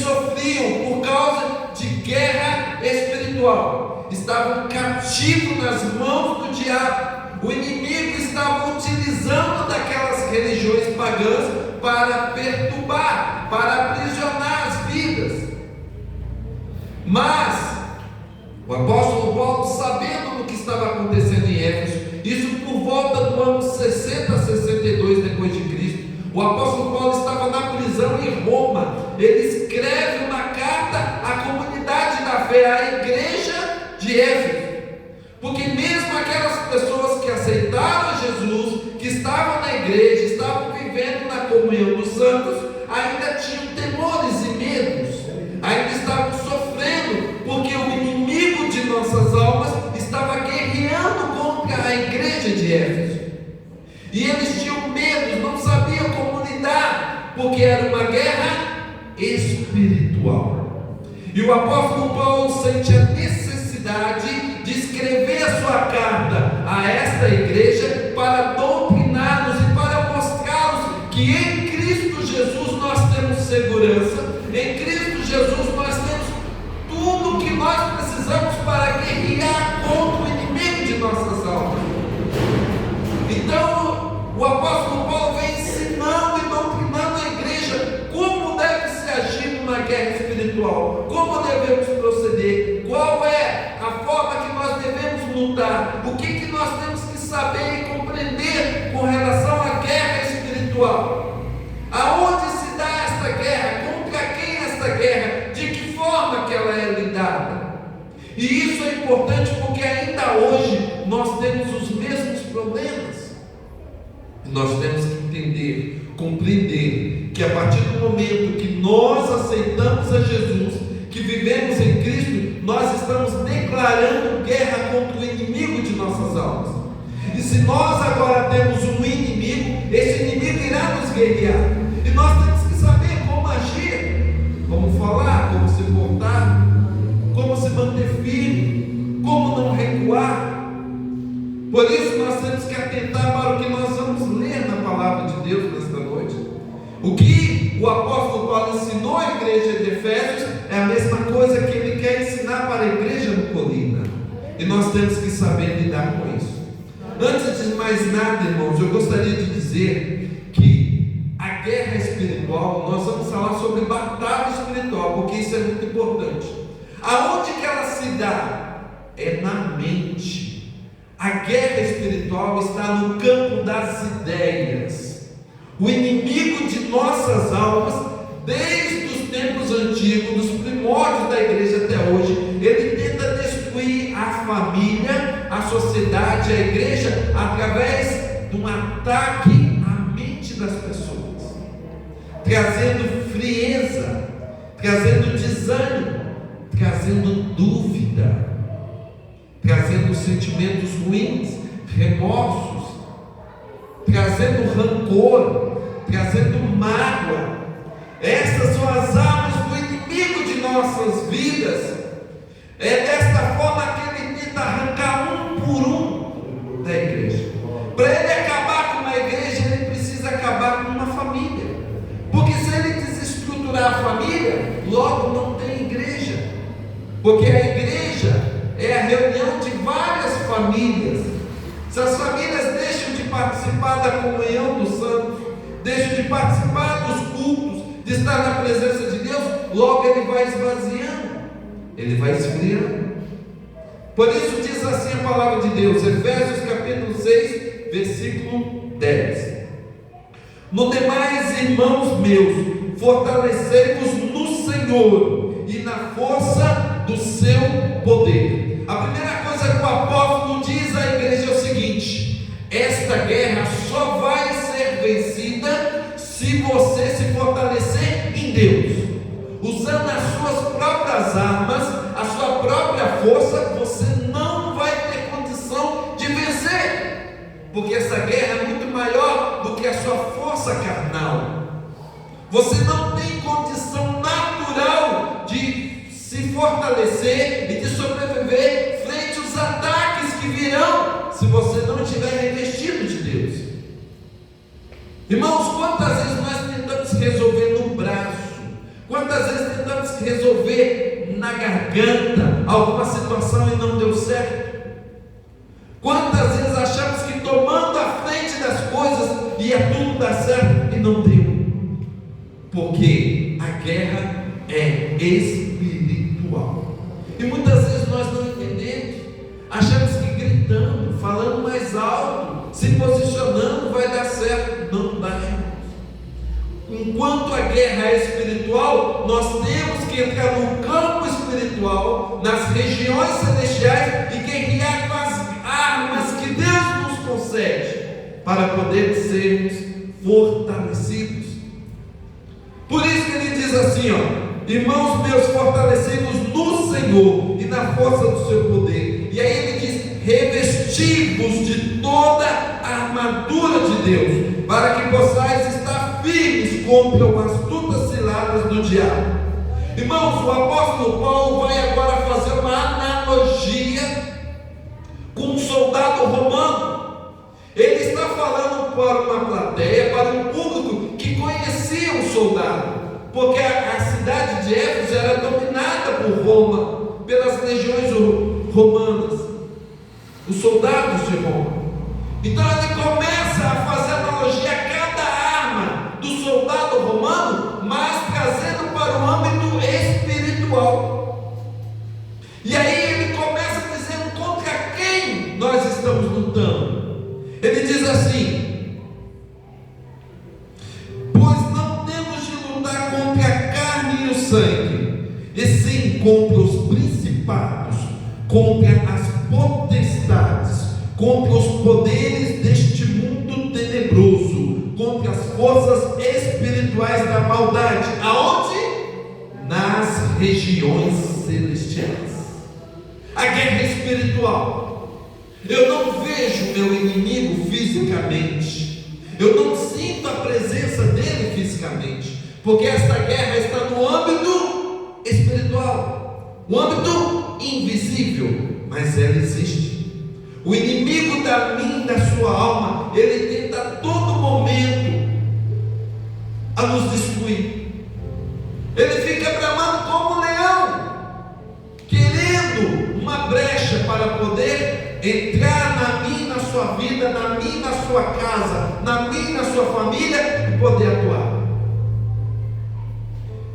sofriam por causa de guerra espiritual, estavam cativos nas mãos do diabo. O inimigo estava utilizando daquelas religiões pagãs para perturbar, para aprisionar as vidas. Mas o apóstolo Paulo, sabendo do que estava acontecendo em Éfeso, isso por volta do ano 60 a 62 depois de Cristo, o apóstolo Paulo estava na prisão em Roma. Ele escreve uma carta à comunidade da fé, à igreja de Éfeso, porque mesmo aquelas pessoas que aceitaram Jesus, que estavam na igreja, estavam vivendo na comunhão dos santos, ainda tinham temores e medos, ainda estavam sofrendo, porque o inimigo de nossas almas estava guerreando contra a igreja de Éfeso, e eles tinham medo, não sabiam como lidar, porque era uma guerra espiritual. E o apóstolo Paulo sente a necessidade de escrever a sua carta a esta igreja para doutriná-los e para mostrá-los que em Cristo Jesus nós temos segurança, em Cristo Jesus nós temos tudo o que nós precisamos para guerrear contra o inimigo de nossas almas. Então o apóstolo Paulo vem ensinando e doutrinando a igreja como deve se agir numa guerra espiritual, como devemos proceder, qual é a forma que nós devemos lutar, o que nós temos que saber e compreender com relação à guerra espiritual. Aonde se dá esta guerra? Contra quem esta guerra? De que forma que ela é lidada? E isso é importante porque ainda hoje nós temos os mesmos problemas. Nós temos que entender, compreender que a partir do momento que nós aceitamos a Jesus, que vivemos em Cristo, nós estamos declarando guerra contra o inimigo de nossas almas. E se nós agora temos um inimigo, esse inimigo irá nos guerrear. E nós temos que saber como agir, como falar, como se portar, como se manter firme, como não recuar. Por isso nós temos que atentar para o que nós vamos ler na palavra de Deus nesta noite. O que o apóstolo Paulo ensinou à igreja de Efésios é a mesma coisa que ele quer ensinar para a igreja no Colina. E nós temos que saber lidar com isso. Antes de mais nada, irmãos, eu gostaria de dizer que a guerra espiritual, nós vamos falar sobre batalha espiritual, porque isso é muito importante. Aonde que ela se dá? É na mente. A guerra espiritual está no campo das ideias. O inimigo de nossas almas, desde os tempos antigos, dos primórdios da igreja até hoje, ele tenta destruir a família, a sociedade, a igreja, através de um ataque à mente das pessoas, trazendo frieza, trazendo desânimo, trazendo dúvida, trazendo sentimentos ruins, remorsos, trazendo rancor, trazendo mágoa. Estas são as armas do inimigo de nossas vidas. É desta forma que ele tenta arrancar um por um da igreja. Para ele acabar com uma igreja, ele precisa acabar com uma família, porque se ele desestruturar a família, logo não tem igreja, porque a igreja é a reunião de várias famílias. Se as famílias deixam de participar da comunhão dos santos, deixam de participar dos cultos, de estar na presença de Deus, logo ele vai esvaziando, ele vai esfriando. Por isso diz assim a palavra de Deus, Efésios capítulo 6, versículo 10: No demais, irmãos meus, fortalecei-vos no Senhor e na força do seu poder. A primeira coisa que o apóstolo diz à igreja é o seguinte: esta guerra só vai ser vencida se você se fortalecer em Deus, usando as suas próprias armas, a sua própria força. Você não vai ter condição de vencer, porque essa guerra é muito maior do que a sua força carnal. Você não tem condição natural de se fortalecer e de sobreviver frente aos ataques que virão, se você não estiver revestido de Deus. Irmãos, quantas vezes nós tentamos resolver no braço, quantas vezes tentamos tivemos que resolver na garganta alguma situação e não deu certo? Quantas vezes achamos que tomando a frente das coisas ia tudo dar certo e não deu? Porque a guerra é espiritual. E muitas vezes nós não entendemos, achamos que gritando, falando mais alto, se posicionando vai dar certo. Não dá, irmãos. Enquanto a guerra é espiritual, nós temos que entrar no campo espiritual, nas regiões celestiais e guerrear com as armas que Deus nos concede, para poder sermos fortalecidos. Por isso que ele diz assim, irmãos meus, fortalecidos no Senhor e na força do seu poder. E aí ele diz, revestivos de toda a armadura de Deus, para que possais estar firmes contra as astutas ciladas do diabo. Irmãos, o apóstolo Paulo vai agora fazer uma analogia com um soldado romano. Ele está falando para uma plateia, para um público que conhecia o soldado, porque a cidade de Éfeso era dominada por Roma, pelas legiões romanas, os soldados de Roma. Então ele começa a fazer analogia a cada arma do soldado romano, mas trazendo para o âmbito espiritual. E aí ele começa dizendo contra quem nós estamos lutando. Ele diz assim: pois não temos de lutar contra a carne e o sangue, e sim contra os principados, contra as potestades, contra os poderes deste mundo tenebroso, contra as forças espirituais da maldade. Aonde? Nas regiões celestiais. A guerra espiritual. Eu não vejo meu inimigo fisicamente, eu não sinto a presença dele fisicamente, porque esta guerra está no âmbito espiritual, o âmbito invisível, mas ela existe. O inimigo da minha e da sua alma, ele tenta a todo momento a nos destruir. Ele fica bramando como um leão, querendo uma brecha para poder entrar na minha e na sua vida, na minha e na sua casa, na minha e na sua família, e poder atuar.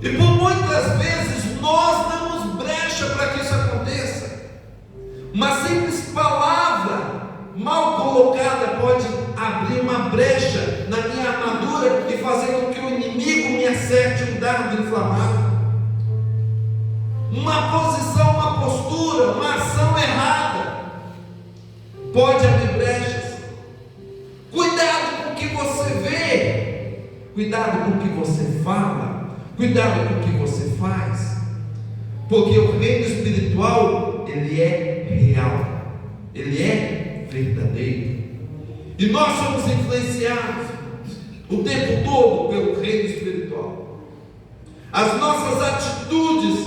E por muitas vezes nós damos brecha para que isso aconteça. Uma simples palavra mal colocada pode abrir uma brecha na minha armadura e fazer com que o inimigo me acerte um dardo inflamável. Uma posição, uma postura, uma ação errada pode abrir brechas. Cuidado com o que você vê, cuidado com o que você fala, cuidado com o que você faz, porque o reino espiritual, ele é real, ele é verdadeiro, e nós somos influenciados o tempo todo pelo reino espiritual. As nossas atitudes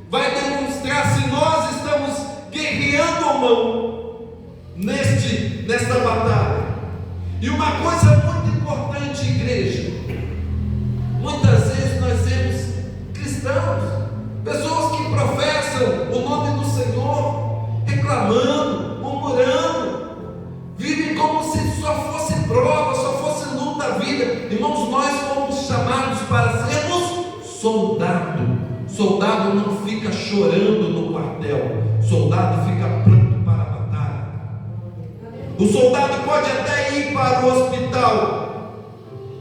vai demonstrar se nós estamos guerreando ou não nesta batalha. E uma coisa muito importante, igreja, muitas vezes nós vemos cristãos, pessoas que professam o nome do Senhor, reclamando, murmurando, vivem como se só fosse prova, só fosse luta a vida. Irmãos, nós fomos chamados para sermos soldado. Soldado não fica chorando no quartel, soldado fica pronto para a batalha. O soldado pode até ir para o hospital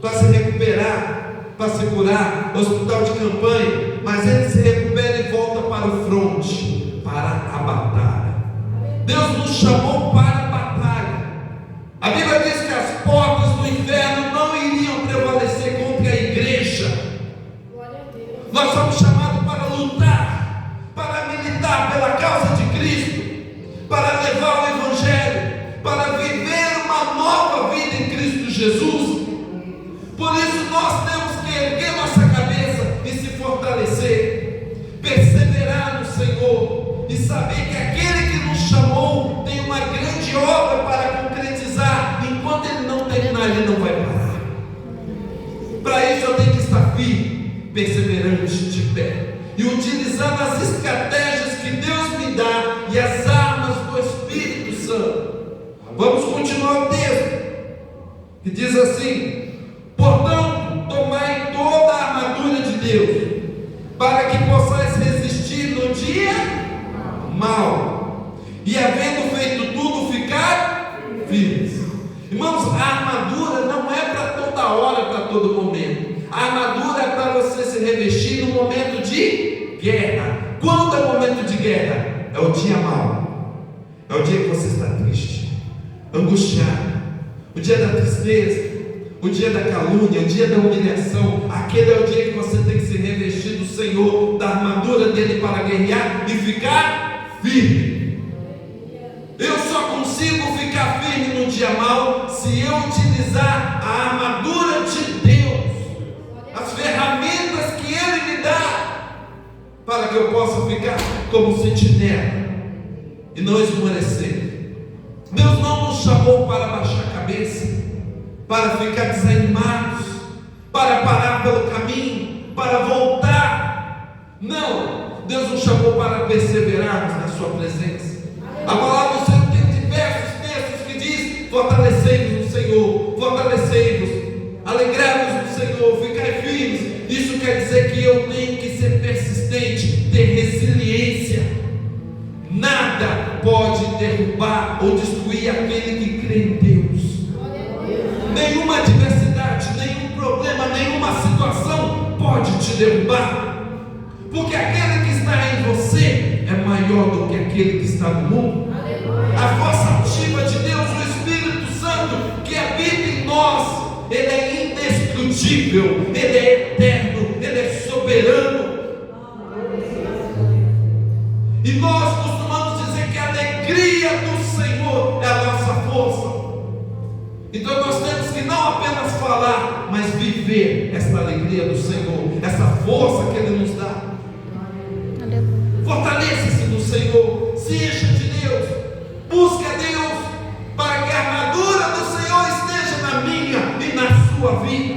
para se recuperar, para se curar, hospital de campanha, mas ele se recupera e volta para o fronte, para a batalha. Deus nos chamou para a batalha. A Bíblia diz que as portas do inferno não iriam prevalecer contra a igreja. Nós somos chamados para lutar, para militar pela causa de Cristo, para levar o Evangelho, para viver uma nova vida em Cristo Jesus. Por isso nós temos que erguer nossa cabeça e se fortalecer, perseverar no Senhor e saber que aquele que nos chamou tem uma grande obra para concretizar. Enquanto ele não terminar, ele não vai parar. Para isso eu tenho que estar firme, perseverante, de pé. e utilizando as estratégias que Deus me dá e as armas do Espírito Santo. Vamos continuar o texto, que diz assim: portanto, tomai toda a armadura de Deus, para que possais resistir no dia mau, e havendo feito tudo, ficar firmes. Irmãos, a armadura não é para toda hora, para todo momento. A armadura é para você se revestir no momento de guerra. Quando é o momento de guerra? É o dia mau, é o dia que você está triste, angustiado, o dia da tristeza, o dia da calúnia, o dia da humilhação. Aquele é o dia que você tem que se revestir do Senhor, da armadura dele, para guerrear e ficar firme. Eu só consigo ficar firme no dia mau se eu utilizar a armadura de Deus, as ferramentas que Ele me dá, para que eu possa ficar como sentinela e não esmorecer. Deus não nos chamou para baixar a cabeça, para ficar desanimados, para parar pelo caminho, para voltar. Não, Deus nos chamou para perseverarmos na sua presença. A palavra do Senhor tem diversos textos que diz: fortalecei-vos no Senhor, fortalecei-vos, alegrai-vos no Senhor, ficai firmes. Isso quer dizer que eu tenho que ser persistente, ter resiliência. Nada pode derrubar ou destruir aquele que crê em Deus. Nenhuma adversidade, nenhum problema, nenhuma situação pode te derrubar, porque aquele que está em você é maior do que aquele que está no mundo. A força ativa de Deus, o Espírito Santo que habita em nós, Ele é indestrutível, Ele é eterno, Ele é soberano. E nós costumamos dizer que a alegria do Senhor é a nossa força. Então nós temos que não apenas falar, mas viver essa alegria do Senhor, essa força que Ele nos dá. Fortaleça-se no Senhor, se encha de Deus, busque a Deus, para que a armadura do Senhor esteja na minha e na sua vida.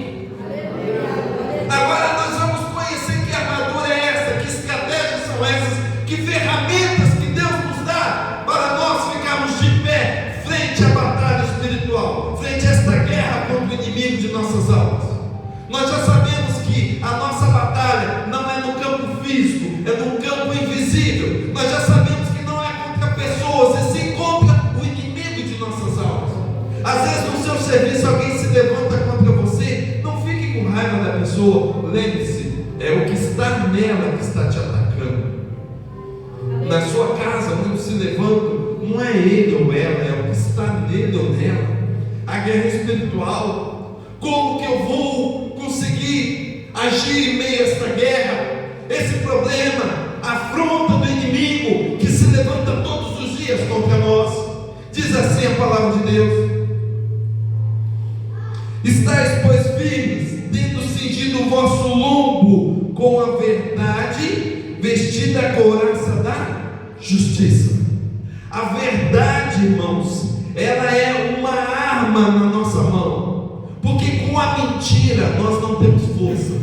Agora nós vamos conhecer que armadura é essa, que estratégias são essas, que ferramentas que Deus nos dá para nós ficarmos de pé frente à batalha espiritual, frente a esta guerra contra o inimigo de nossas almas. Nós já sabemos que a nossa batalha não é no campo físico, é no campo invisível. Nós já sabemos que não é contra pessoas, e sim contra o inimigo de nossas almas. Às vezes no seu serviço alguém se levanta contra você, não fique com raiva da pessoa. Lembre-se, é o que está nela que está te atacando. Na sua casa, quando se levantam, não é ele ou ela, é o que está nele ou nela. A guerra espiritual. Como que eu vou conseguir agir em meio a esta guerra? Esse problema, a afronta do inimigo que se levanta todos os dias contra nós. Diz assim a palavra de Deus: estáis, pois, firmes, tendo cingido o vosso lombo com a verdade, vestida a couraça da justiça. A verdade, irmãos, ela é uma arma na nossa mão, porque com a mentira nós não temos força.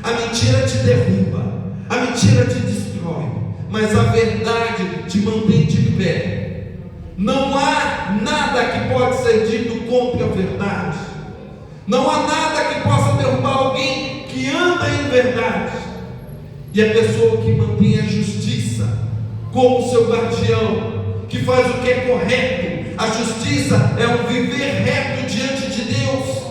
A mentira te derruba, a mentira te destrói, mas a verdade te mantém de pé. Não há nada que pode ser dito contra a verdade. Não há nada que possa derrubar alguém que anda em verdade. E a pessoa que mantém a justiça como seu guardião, que faz o que é correto. A justiça é um viver reto diante de Deus.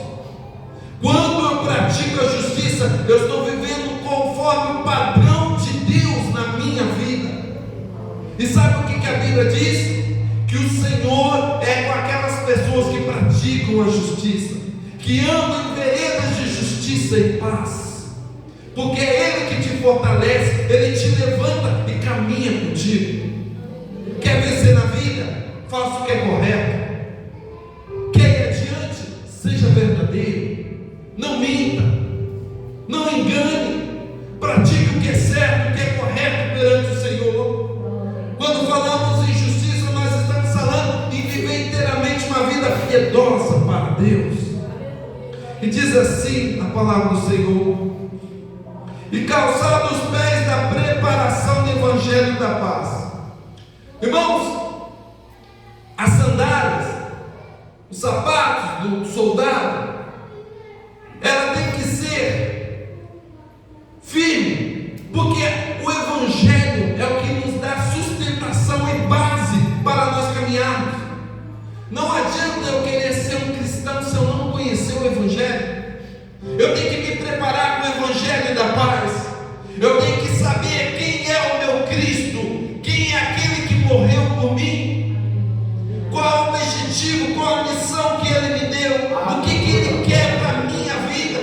Quando eu pratico a justiça, eu estou vivendo conforme o padrão de Deus na minha vida. E sabe o que a Bíblia diz? Que o Senhor é com aquelas pessoas que praticam a justiça, que andam em veredas de justiça e paz, porque é Ele que te fortalece, Ele te levanta e caminha contigo. Quer vencer na vida? Faça o que é correto. Quer ir adiante? Seja verdadeiro. Não minta, não engane, pratique o que é certo, o que é correto perante o Senhor. Quando falamos em justiça, nós estamos falando em viver inteiramente uma vida piedosa para Deus. E diz assim a palavra do Senhor: e calçar os pés da da paz. Irmãos, as sandálias, os sapatos do soldado, ela tem que ser firme, porque o Evangelho é o que nos dá sustentação e base para nós caminharmos. Não adianta eu querer ser um cristão se eu não conhecer o Evangelho. Eu tenho que me preparar com o Evangelho da paz. Eu tenho que saber quem é o meu Cristo, quem é aquele que morreu por mim, qual é o objetivo, qual a missão que Ele me deu, o que Ele quer para a minha vida.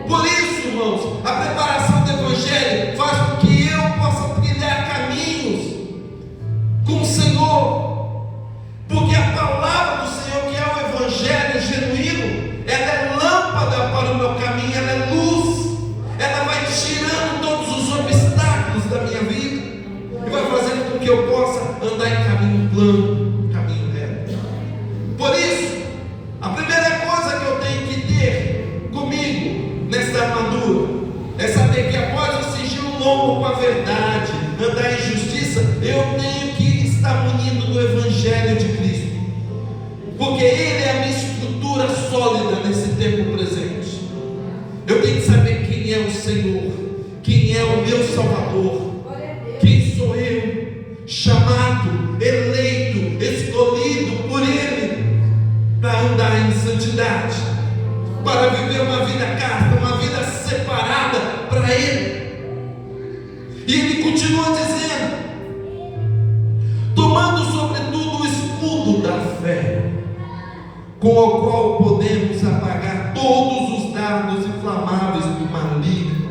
Por isso, irmãos, a preparação do Evangelho faz com que eu possa trilhar caminhos com o Senhor, porque a palavra do Senhor, que é o Evangelho genuíno, ela é lâmpada para o meu caminho, ela é luz, ela vai tirando todos os obstáculos da minha vida e vai fazendo com que eu possa andar em caminho plano, caminho reto. Por isso, a primeira coisa que eu tenho que ter comigo nessa armadura é saber que após eu cingir o lombo com a verdade, andar em justiça, eu tenho que estar munido do Evangelho de Cristo, porque Ele é a minha estrutura sólida nesse tempo presente. Eu tenho que saber quem é o Senhor, quem é o meu Salvador, quem sou eu, chamado, eleito, escolhido por Ele para andar em santidade, para viver uma vida casta, uma vida separada para Ele. E Ele continua dizendo: tomando sobretudo o escudo da fé, com o qual podemos apagar todos os dardos inflamáveis do maligno.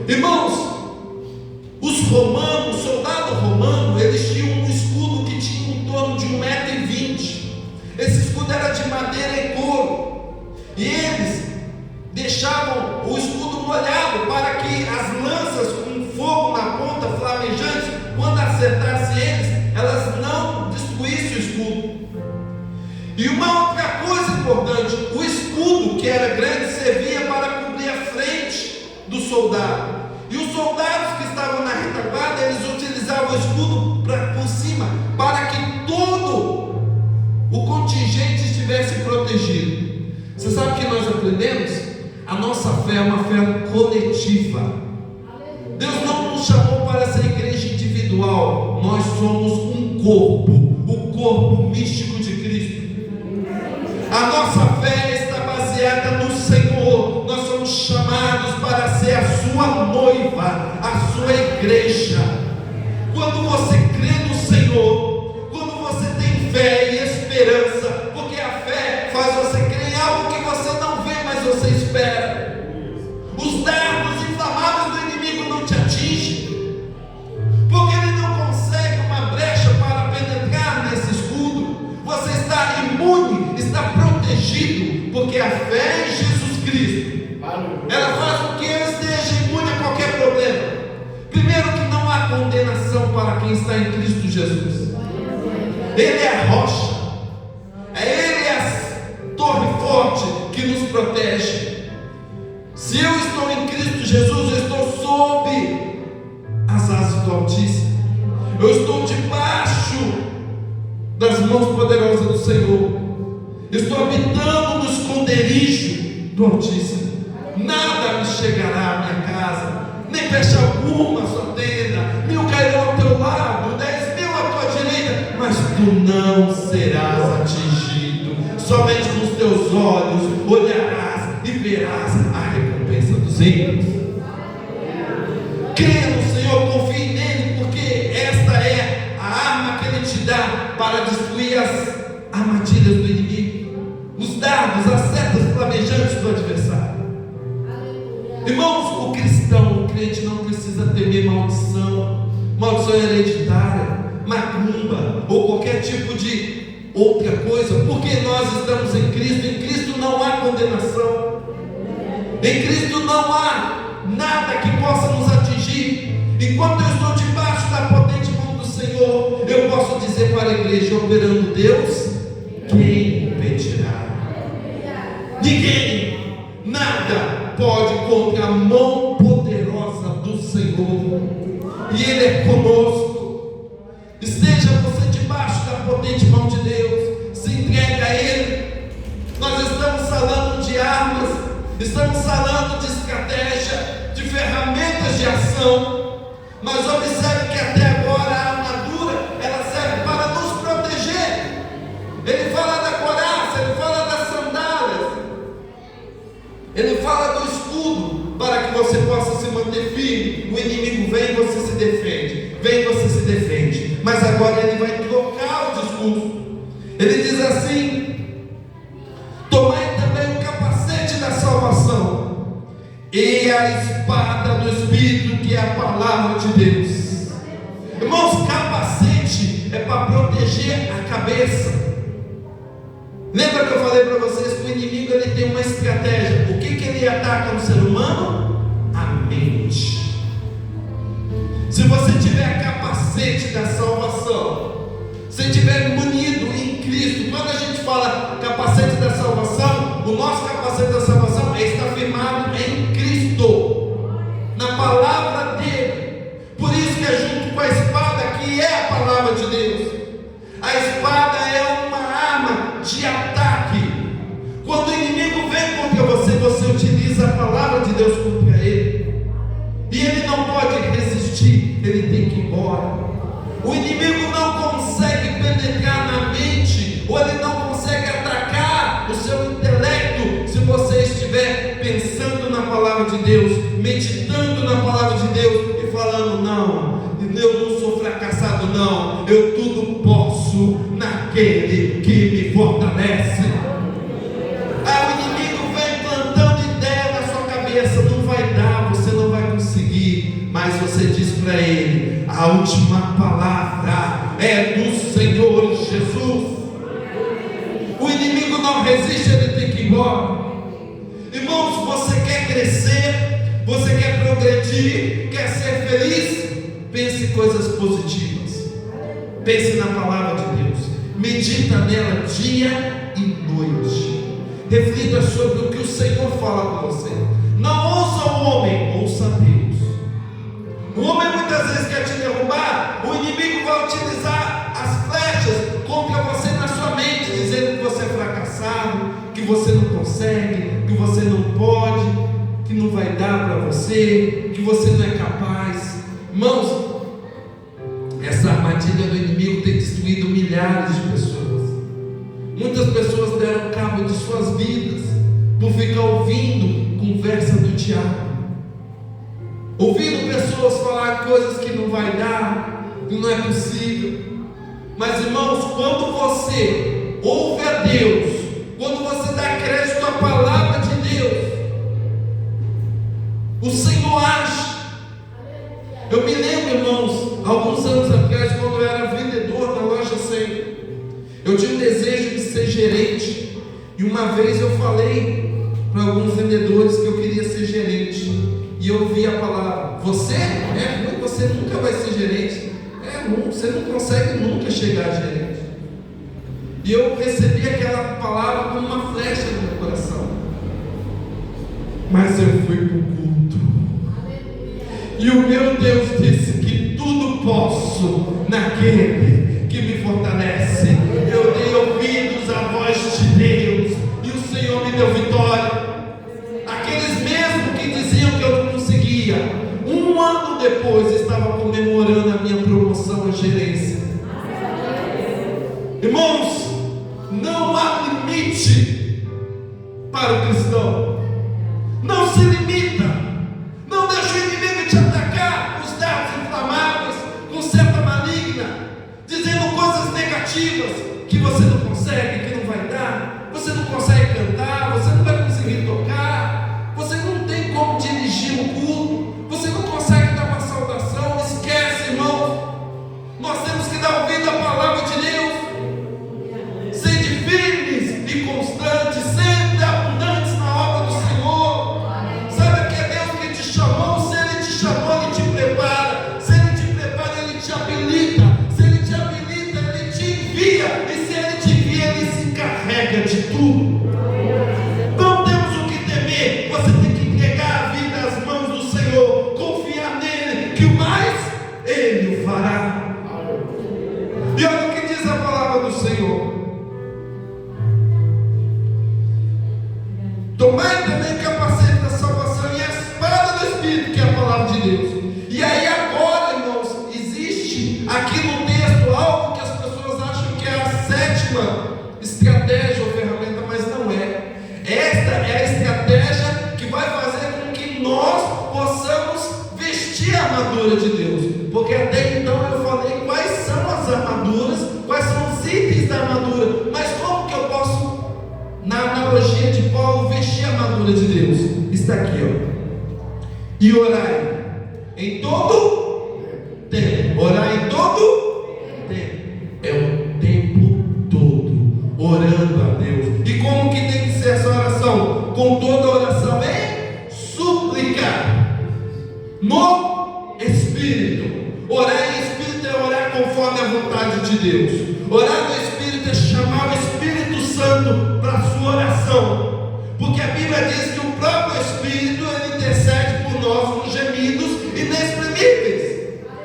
Irmãos, os romanos, o soldado romano, eles tinham um escudo que tinha em torno de 1,20 m. Esse escudo era de madeira e couro, e eles deixavam o escudo molhado para que as lanças com fogo na ponta, flamejantes, quando acertasse eles, elas não destruíssem o escudo. E uma outra coisa importante: o escudo, que era grande, servia para cobrir a frente do soldado, e os soldados que estavam na retaguarda, eles utilizavam o escudo por cima, para que todo o contingente estivesse protegido. Você sabe o que nós aprendemos? A nossa fé é uma fé coletiva. Deus não nos chamou para ser igreja individual, nós somos um corpo, o corpo místico de Cristo. A nossa fé está baseada no Senhor. Nós somos chamados para ser a sua noiva, a sua igreja. Quando você crê no Senhor, quando você tem fé e esperança, porque a fé faz você crer em algo que você não vê, mas você espera. Os dardos inflamáveis do inimigo não te atingem, porque ele não consegue uma brecha para penetrar nesse escudo. Você está imune, está protegido, porque a fé em Jesus Cristo, ela faz com que ele esteja imune a qualquer problema. Primeiro, que não há condenação para quem está em Cristo Jesus. Ele é a rocha, Ele é a torre forte que nos protege. Se eu estou em Cristo Jesus, eu estou sob as asas do Altíssimo, eu estou debaixo das mãos poderosas do Senhor, estou habitando no esconderijo do Altíssimo. Nada me chegará à minha casa, nem fecha alguma a sua tenda. 1000 cairão ao teu lado, 10.000 à tua direita, mas tu não serás atingido. Somente com os teus olhos olharás e verás a recompensa dos ímpios. Creia no Senhor, confie nele, porque esta é a arma que Ele te dá para destruir as armadilhas do inimigo, os dardos, as setas flamejantes do adversário. Irmãos, o cristão, o crente não precisa temer maldição hereditária, macumba ou qualquer tipo de outra coisa, porque nós estamos em Cristo. Em Cristo não há condenação, em Cristo não há nada que possa nos atingir. Enquanto eu estou debaixo da potente mão do Senhor, eu posso dizer para a igreja: operando Deus, quem impedirá? Ninguém, nada pode contra a mão poderosa do Senhor. Senhor, e Ele é conosco. Esteja você debaixo da potente mão de Deus, se entregue a Ele. Nós estamos falando de armas, estamos falando de estratégia, de ferramentas de ação, mas observe que até agora a armadura, ela serve para nos proteger. Ele fala da couraça, ele fala das sandálias, ele fala do escudo, para que você possa se manter firme. O inimigo vem, você se defende, vem, você se defende, mas agora ele vai trocar o discurso. Ele diz assim: tomai também o capacete da salvação e a espada do Espírito, que é a palavra de Deus. Irmãos, capacete é para proteger a cabeça. Lembra que eu falei para vocês que o inimigo ele tem uma estratégia? O que ele ataca no ser humano? A mente. Se você tiver capacete da salvação, se tiver munido em Cristo, quando a gente fala capacete da salvação, o nosso capacete da salvação é estar firmado em Cristo, na palavra dele. Por isso que é junto com a espada, que é a palavra de Deus. A espada é uma arma de ataque. Quando o inimigo vem contra você, você utiliza a palavra de Deus contra ele, e ele não pode resistir, ele tem que ir embora. O inimigo não consegue penetrar na mente, ou ele não consegue atacar o seu intelecto, se você estiver pensando na palavra de Deus, meditando na palavra de Deus e falando: não, eu não sou fracassado, não, eu tudo posso naquele que me fortalece. Aí o inimigo vem plantando ideia na sua cabeça: não vai dar, você não vai conseguir, mas você diz para ele: a última palavra é do Senhor Jesus. O inimigo não resiste, ele tem que ir embora. Irmãos, você quer crescer, você quer progredir, quer ser feliz? Pense em coisas positivas, pense na palavra de Deus, medita nela dia e noite, reflita sobre o que o Senhor fala com você. Não ouça o homem, ouça Deus. O homem muitas vezes quer te derrubar, o inimigo vai utilizar as flechas contra você na sua mente, dizendo que você é fracassado, que você não consegue, que você não pode, que não vai dar para você, que você não é capaz. Irmãos, essa armadilha do inimigo tem destruído milhares de pessoas. Muitas pessoas deram cabo de suas vidas por ficar ouvindo conversa do diabo, ouvindo pessoas falar coisas que não vai dar, que não é possível. Mas irmãos, quando você ouve a Deus, quando você dá crédito à palavra de Deus, o Senhor age. Eu me lembro, irmãos, alguns anos atrás, quando eu era vendedor na loja 100, eu tinha um desejo de ser gerente, e uma vez eu falei para alguns vendedores que eu queria ser gerente, e eu ouvi a palavra: você é ruim, você nunca vai ser gerente, é ruim, você não consegue nunca chegar a gerente. E eu recebi aquela palavra como uma flecha no meu coração, mas eu fui para o culto, e o meu Deus disse que tudo posso naquele que me fortalece. Eu dei ouvidos à voz de Deus, e o Senhor me deu vitória. Aqueles mesmos que diziam que eu não conseguia, um ano depois estava comemorando a minha promoção à gerência. Irmãos, não há limite para o cristão. Não se limita. Não deixe o inimigo te atacar com os dardos inflamáveis, com seta maligna, dizendo coisas negativas, que você não consegue, que não vai dar, você não consegue cantar, você não vai conseguir tocar, você não tem como dirigir um culto, você não consegue dar uma saudação. Esquece, irmão. Nós temos que dar ouvido à palavra de Deus. Sede firmes e constantes, sempre abundantes na obra do Senhor. Sabe que é Deus que te chamou? Se Ele te chamou, Ele te prepara. Se Ele te prepara, Ele te habilita. Se Ele te habilita, Ele te envia. E se Ele te envia, Ele se encarrega de tudo. o mais Ele o fará. E olha o que diz a palavra do Senhor: tomai também capacete da salvação e a espada do Espírito, que é a palavra de Deus. E aí agora, irmãos, existe aqui no texto algo que as pessoas acham que é a sétima estratégia ou ferramenta, mas não é. Esta é a estratégia que vai fazer com que nós possamos vestir a armadura de Deus. Porque até então eu falei quais são as armaduras, quais são os itens da armadura, mas como que eu posso, na analogia de Paulo, vestir a armadura de Deus? Está aqui, ó. E orai em todo tempo. Orar em todo tempo. É o tempo todo orando a Deus. E como que tem que ser essa oração? Com toda oração é súplica no Espírito. Orar em Espírito é orar conforme a vontade de Deus. Orar no Espírito é chamar o Espírito Santo para a sua oração. Porque a Bíblia diz que o próprio Espírito, ele intercede por nós nos gemidos inexprimíveis.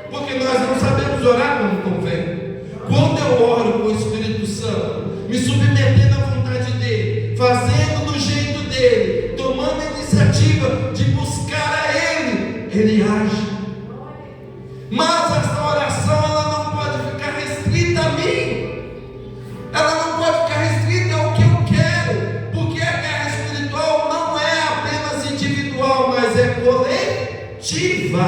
Porque nós não sabemos orar como convém. Quando eu oro com o Espírito Santo, me submetendo à vontade dele, fazendo do jeito dele, tomando a iniciativa de buscar a ele, ele age. Mas essa oração, ela não pode ficar restrita a mim. Ela não pode ficar restrita ao que eu quero, porque a guerra espiritual não é apenas individual, mas é coletiva.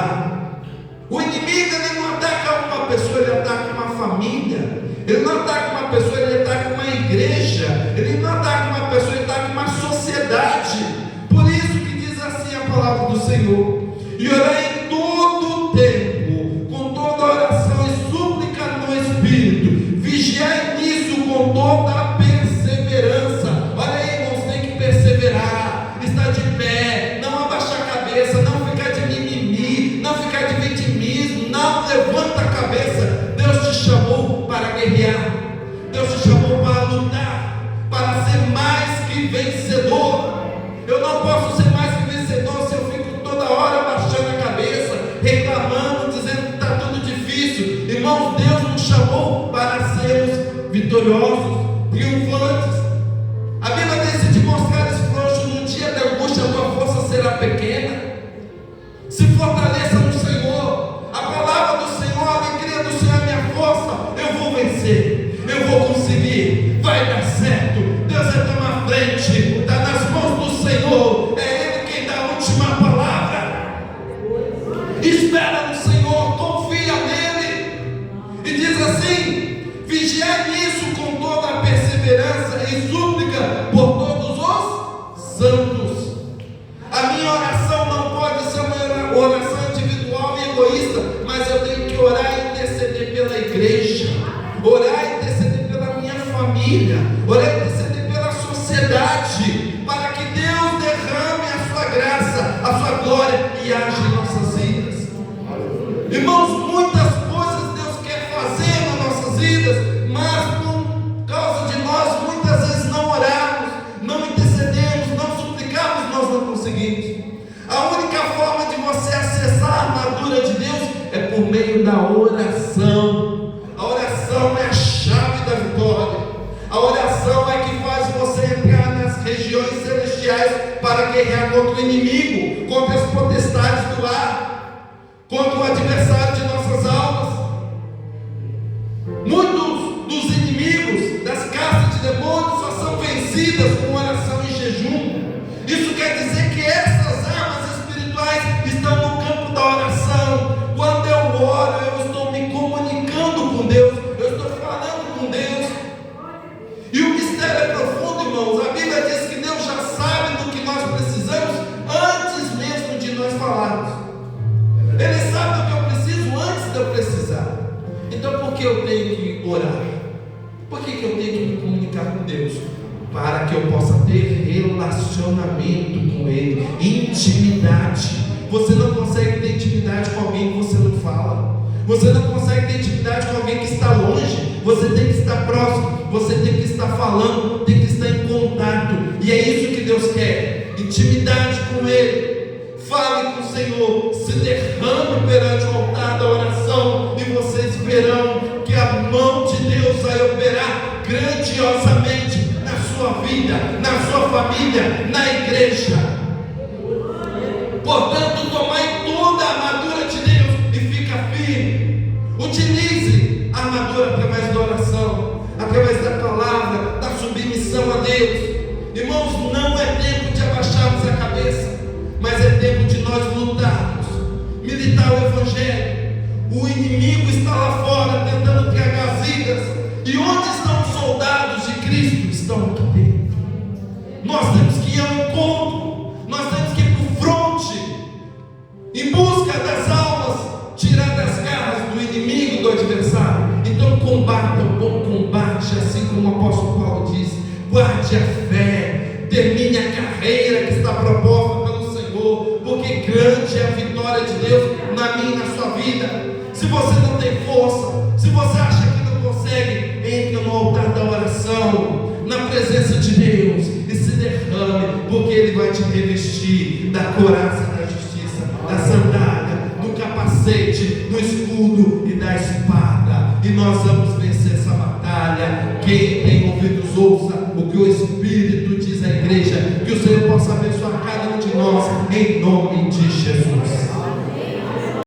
O inimigo, ele não ataca uma pessoa, ele ataca uma família. Ele não ataca uma pessoa, ele ataca uma igreja. Ele não ataca uma pessoa, ele ataca uma sociedade. Por isso que diz assim a palavra do Senhor: e orar em todo o tempo, com toda oração e súplica no Espírito, vigiai nisso com toda a perseverança. Olha aí, irmãos, tem que perseverar, estar de pé, não abaixar a cabeça, não ficar de mimimi, não ficar de vitimismo. Não, levanta a cabeça. Deus te chamou para guerrear, Deus te chamou para lutar, para ser mais que vencedor. Eu não posso ser mais que vencedor se eu fico toda hora baixando a cabeça, reclamando, dizendo que está tudo difícil. Irmãos, Deus nos chamou para sermos vitoriosos, triunfantes. A Bíblia diz: se te mostrares frouxo no dia da angústia, a tua força será pequena. Se fortaleça no Senhor. A palavra do Senhor, a alegria do Senhor é minha força. Eu vou vencer, eu vou conseguir, vai dar certo. Deus está na frente, está nas mãos do Senhor. É Ele quem dá a última palavra. Espera no Senhor, confia nele. E diz assim: vigiai nisso com toda a perseverança e súplica por todos os santos. A minha oração não pode ser uma oração individual e egoísta, mas eu tenho que orar e interceder pela igreja, orar e interceder pela minha família, orar e interceder pela sociedade, para que Deus derrame a sua graça, a sua glória e age em nossas vidas. Irmãos, muitas coisas Deus quer fazer nas nossas vidas, mas por causa de nós muitas vezes não orarmos, não intercedemos, não suplicamos, nós não conseguimos. A única forma de você acessar a armadura de Deus é por meio da oração. A oração é a chave da vitória. A oração é que faz você entrar nas regiões celestiais para guerrear contra o inimigo, contra as potestades do ar, contra o adversário de nossas almas. Muitos dos inimigos, das castas de demônios, só são vencidas com oração e jejum. Isso quer dizer que essas armas espirituais estão no campo da oração. Quando eu oro, eu estou me comunicando com Deus, eu estou falando com Deus. E o mistério é profundo, irmãos. A Bíblia diz que Deus já sabe do que nós precisamos antes mesmo de nós falarmos. Ele sabe do que eu preciso antes de eu precisar. Então por que eu tenho que orar? Por que eu tenho que me comunicar com Deus? Para que eu possa ter relacionamento com Ele, intimidade. Você não consegue ter intimidade com alguém que você não fala. Você não consegue ter intimidade com alguém que está longe. Você tem que estar próximo, você tem que estar falando, tem que estar em contato. E é isso que Deus quer: intimidade com Ele. Fale com o Senhor, se derrame perante o altar. adorador através da oração, através da palavra, da submissão a Deus. Irmãos, não é tempo de abaixarmos a cabeça, mas é tempo de nós lutarmos, militar o Evangelho. O inimigo está lá fora tentando tragar vidas, e onde estão os soldados de Cristo? Estão aqui dentro. Nós temos que ir ao encontro, nós temos que ir para o fronte, em busca das almas, tirar das garras do inimigo, do adversário. Então combata o bom combate, assim como o apóstolo Paulo diz: guarde a fé, termine a carreira que está proposta pelo Senhor, porque grande é a vitória de Deus na minha e na sua vida. Se você não tem força, se você acha que não consegue, entre no altar da oração, na presença de Deus, e se derrame, porque Ele vai te revestir da couraça da justiça, da sandália, do capacete, do escudo e da espada, e nós vamos vencer essa batalha. Quem tem ouvidos ouça o que o Espírito diz à igreja. Que o Senhor possa abençoar cada um de nós, em nome de Jesus.